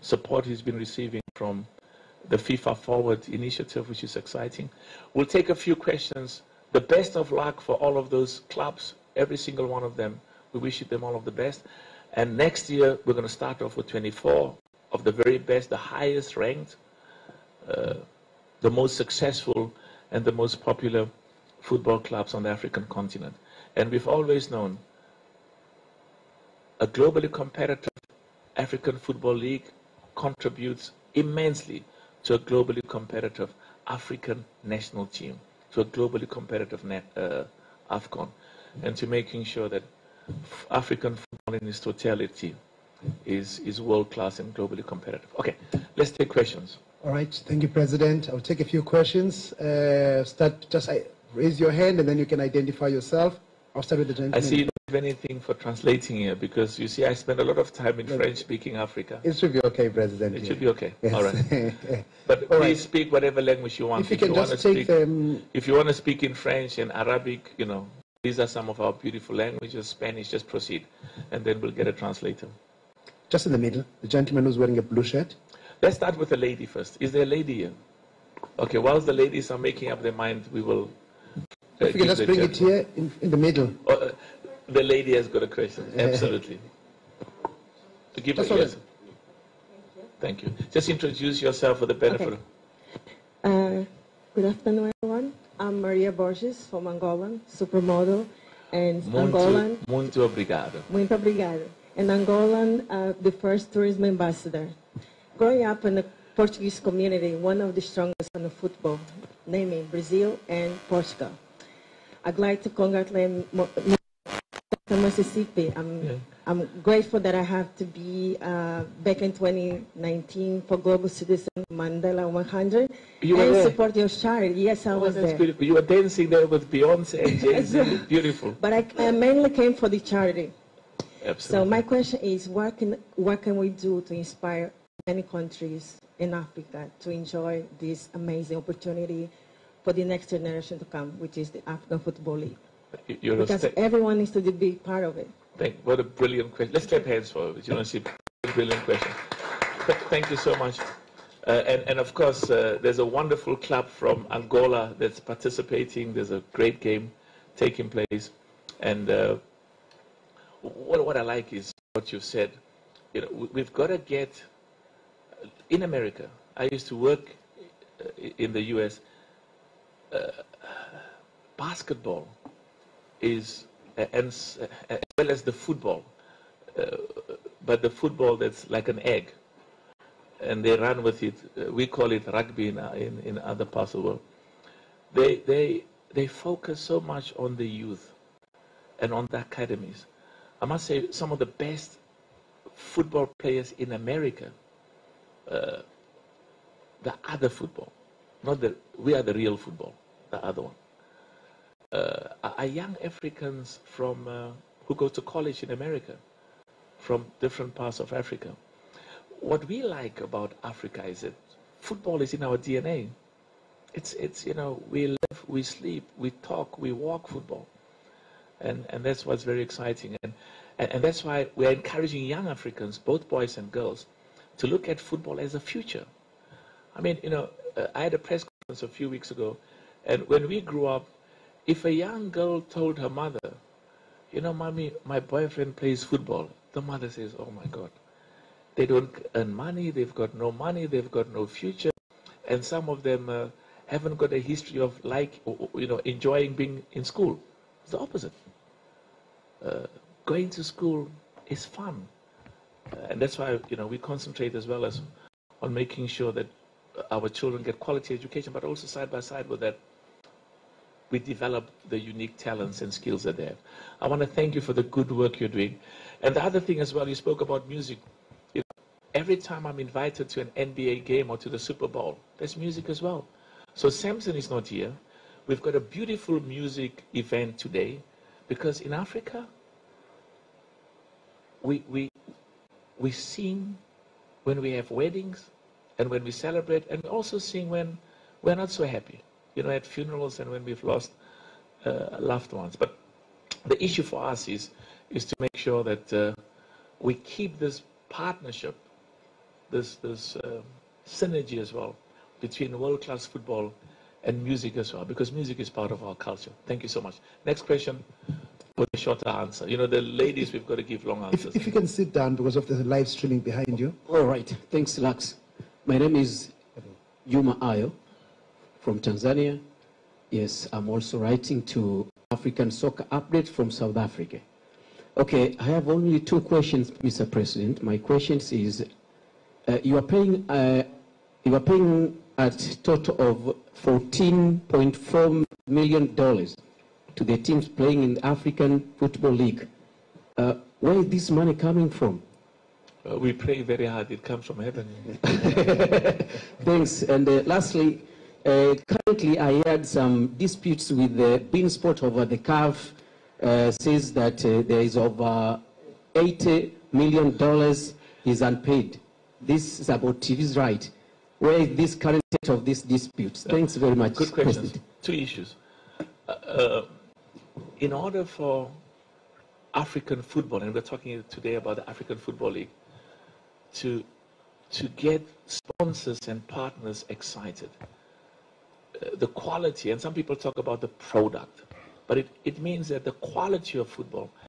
support he's been receiving from the FIFA Forward initiative, which is exciting. We'll take a few questions. The best of luck for all of those clubs, every single one of them. We wish them all of the best. And next year, we're going to start off with 24 of the very best, the highest ranked, the most successful, and the most popular football clubs on the African continent. And we've always known a globally competitive African Football League contributes immensely to a globally competitive African national team, to a globally competitive AFCON, and to making sure that African football in its totality is world-class and globally competitive. Okay, let's take questions. All right, thank you, President. I'll take a few questions. Raise your hand and then you can identify yourself. I'll start with the gentleman. I see you don't have anything for translating here because you see I spend a lot of time in French-speaking Africa. It should be okay, President. It should be okay. Yes. All right. But please speak whatever language you want. If you want to speak in French and Arabic, you know, these are some of our beautiful languages. Spanish, just proceed. And then we'll get a translator. Just in the middle, the gentleman who's wearing a blue shirt. Let's start with the lady first. Is there a lady here? Okay, whilst the ladies are making up their mind, we will... If you can just bring it here in the middle. The lady has got a question. Absolutely. Give us yes. Thank you. Just introduce yourself for the benefit. Okay. Good afternoon, everyone. I'm Maria Borges from Angola, supermodel, and Angolan. Muito obrigado. Muito obrigado. And Angolan, the first tourism ambassador. Growing up in the Portuguese community, one of the strongest in the football, namely Brazil and Portugal. I'd like to congratulate Mississippi. I'm grateful that I have to be back in 2019 for Global Citizen Mandela 100 and support your charity. Yes, I was there. Beautiful. You were dancing there with Beyonce and Jay-Z. Beautiful. But I mainly came for the charity. Absolutely. So my question is, what can we do to inspire many countries in Africa to enjoy this amazing opportunity for the next generation to come, which is the African Football League? Because everyone needs to be part of it. What a brilliant question. Let's clap hands for it. You know, see, brilliant question. Thank you so much. And of course, there's a wonderful club from Angola that's participating. There's a great game taking place. And what I like is what you've said. You know, we've got to get, in America, I used to work in the US, basketball is, as well as the football, but the football that's like an egg, and they run with it. We call it rugby in other parts of the world. They focus so much on the youth and on the academies. I must say, some of the best football players in America, the other football, we are the real football, the other one, are young Africans from who go to college in America, from different parts of Africa. What we like about Africa is that football is in our DNA. It's you know, we live, we sleep, we talk, we walk football, and that's what's very exciting, and that's why we are encouraging young Africans, both boys and girls, to look at football as a future. I mean, you know, I had a press conference a few weeks ago, and when we grew up, if a young girl told her mother, you know, Mommy, my boyfriend plays football, the mother says, oh my God, they don't earn money, they've got no money, they've got no future, and some of them haven't got a history of enjoying being in school. It's the opposite. Going to school is fun, and that's why, you know, we concentrate as well as on making sure that our children get quality education, but also side by side with that, we develop the unique talents and skills that they have. I want to thank you for the good work you're doing. And the other thing as well, you spoke about music. You know, every time I'm invited to an NBA game or to the Super Bowl, there's music as well. So Samson is not here. We've got a beautiful music event today, because in Africa, we sing when we have weddings and when we celebrate, and we also sing when we're not so happy, you know, at funerals and when we've lost loved ones. But the issue for us is to make sure that we keep this partnership there's synergy as well between world-class football and music as well, because music is part of our culture. Thank you so much. Next question with a shorter answer. You know, the ladies, we've got to give long answers. If you can sit down because of the live streaming behind you. All right. Thanks, Lux. My name is Juma Ayo from Tanzania. Yes, I'm also writing to African Soccer Update from South Africa. Okay, I have only two questions, Mr. President. My questions is, you are paying at total of $14.4 million to the teams playing in the African Football League. Where is this money coming from? We pray very hard. It comes from heaven. Thanks. And lastly, currently I had some disputes with the Beansport over the CAF. Says that there is over $80 million is unpaid. This is about TV's right. Where is this current state of this dispute? Thanks very much. Good questions. President. Two issues. In order for African football, and we're talking today about the African Football League, to get sponsors and partners excited, the quality, and some people talk about the product, but it means that the quality of football